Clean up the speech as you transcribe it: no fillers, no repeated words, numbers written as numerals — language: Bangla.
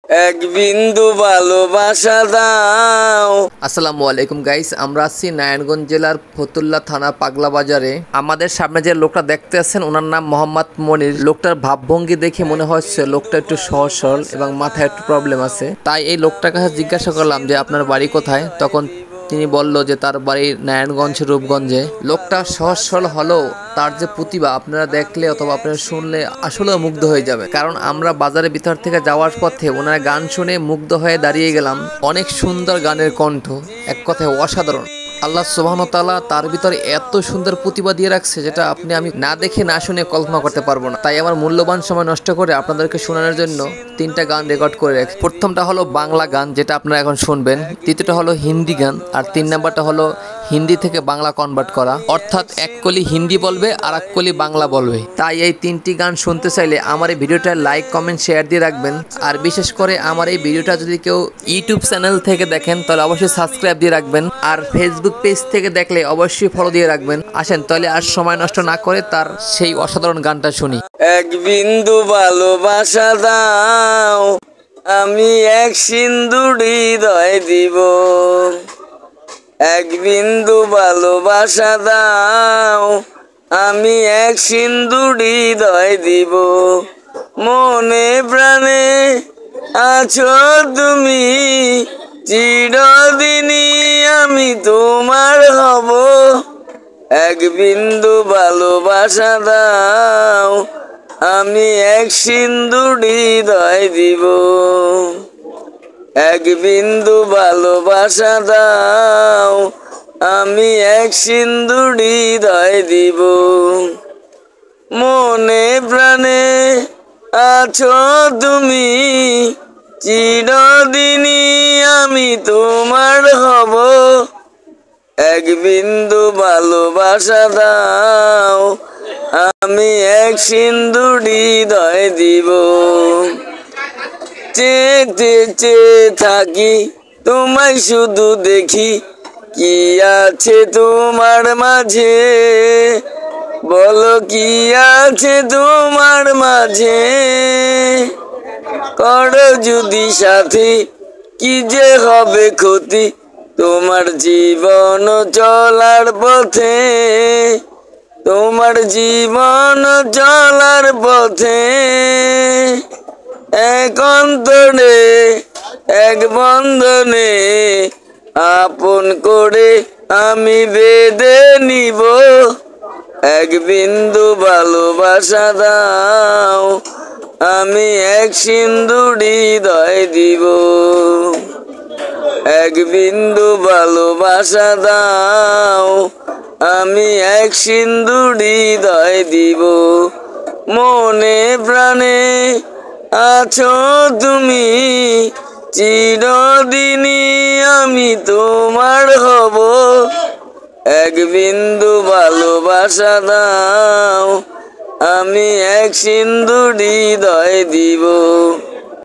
এক বিন্দু ভালোবাসা দাও। আসসালামু আলাইকুম গাইস, আমরা আছি নারায়ণগঞ্জ জেলার ফতুল্লা থানা পাগলা বাজারে। আমাদের সামনে যে লোকটা দেখতে আছেন ওনার নাম মোহাম্মদ মনির। লোকটার ভাবভঙ্গি দেখে মনে হচ্ছে লোকটা একটু সহজ সরল এবং মাথায় একটু প্রবলেম আছে। তাই এই লোকটার কাছে জিজ্ঞাসা করলাম যে আপনার বাড়ি কোথায়। তখন তিনি বলল যে তার বাড়ি নারায়ণগঞ্জ রূপগঞ্জে। লোকটা সহজ সরল হলেও তার যে প্রতিভা আপনারা দেখলে অথবা আপনারা শুনলে আসলেও মুগ্ধ হয়ে যাবে। কারণ আমরা বাজারের ভিতর থেকে যাওয়ার পথে ওনার গান শুনে মুগ্ধ হয়ে দাঁড়িয়ে গেলাম। অনেক সুন্দর গানের কণ্ঠ, এক কথায় অসাধারণ। আল্লাহ সুবহানাহু ওয়া তাআলা তার ভিতরে এত সুন্দর প্রতিভা দিয়ে রাখছে যেটা আমি না দেখে না শুনে কল্পনা করতে পারবো না। তাই আমার মূল্যবান সময় নষ্ট করে আপনাদেরকে শোনানোর জন্য 3টা গান রেকর্ড করে রাখি। প্রথমটা হলো বাংলা গান, যেটা আপনারা এখন শুনবেন। দ্বিতীয়টা হলো হিন্দি গান, আর 3 নাম্বারটা হলো হিন্দি থেকে বাংলা কনভার্ট করা, অর্থাৎ এক কলি হিন্দি বলবে আর এক কলি বাংলা বলবে। তাই এই 3টি গান শুনতে চাইলে আমার এই ভিডিওটা লাইক কমেন্ট শেয়ার দিয়ে রাখবেন। আর বিশেষ করে আমার এই ভিডিওটা যদি কেউ ইউটিউব চ্যানেল থেকে দেখেন তাহলে অবশ্যই সাবস্ক্রাইব দিয়ে রাখবেন, আর ফেসবুক পেজ থেকে দেখলে অবশ্যই ফলো দিয়ে রাখবেন। আসেন তাহলে আর সময় নষ্ট না করে তার সেই অসাধারণ গানটা শুনি। এক বিন্দু ভালোবাসা দাও, আমি এক সিন্ধু হৃদয় দিব। এক বিন্দু ভালোবাসা দাও, আমি এক সিন্ধু হৃদয় দিব। মনে প্রাণে আছো তুমি, চিরদিনই আমি তোমার হব। এক বিন্দু ভালোবাসা দাও, আমি এক সিন্ধু হৃদয় দিব। এক বিন্দু ভালোবাসা দাও, আমি এক সিন্ধু হৃদয় দিব। মনে প্রাণে আছো তুমি, চিরদিনই আমি তোমার হব। এক বিন্দু ভালোবাসা দাও, আমি এক সিন্ধু হৃদয় দিব। চেয়ে চেয়ে থাকি তোমায় শুধু দেখি, কি আছে তোমার মাঝে, বলো কি আছে তোমার মাঝে। করো যদি সাথী, কি যে হবে ক্ষতি তোমার জীবন চলার পথে, তোমার জীবন চলার পথে। এক অন্তরে এক বন্ধনে আপন করে আমি বেঁধে নিব। এক বিন্দু ভালোবাসা দাও, আমি এক সিন্ধু হৃদয় দিব। এক বিন্দু ভালোবাসা দাও, আমি এক সিন্ধু হৃদয় দিব। মনে প্রাণে আছো তুমি, চিরদিনই আমি তোমার হব। এক বিন্দু ভালোবাসা দাও, আমি এক সিন্ধু হৃদয় দিব।